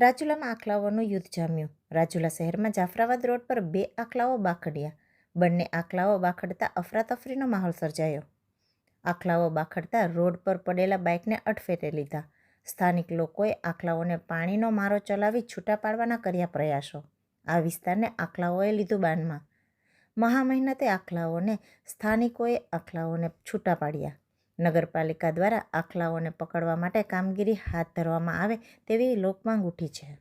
રાજુલામાં આખલાઓનું યુદ્ધ જામ્યું. રાજુલા શહેરમાં જાફરાબાદ રોડ પર બે આખલાઓ બાખડ્યા. બંને આખલાઓ બાખડતા અફરાતફરીનો માહોલ સર્જાયો. આખલાઓ બાખડતા રોડ પર પડેલા બાઇકને અડફેટે લીધા. સ્થાનિક લોકોએ આખલાઓને પાણીનો મારો ચલાવી છૂટા પાડવાના કર્યા પ્રયાસો. આ વિસ્તારને આખલાઓએ લીધું બાનમાં. મહા મહેનતે સ્થાનિકોએ આખલાઓને છૂટા પાડ્યા. નગરપાલિકા દ્વારા આખલાઓને પકડવા માટે કામગીરી હાથ ધરવામાં આવે તેવી લોકમાંગ ઉઠી છે.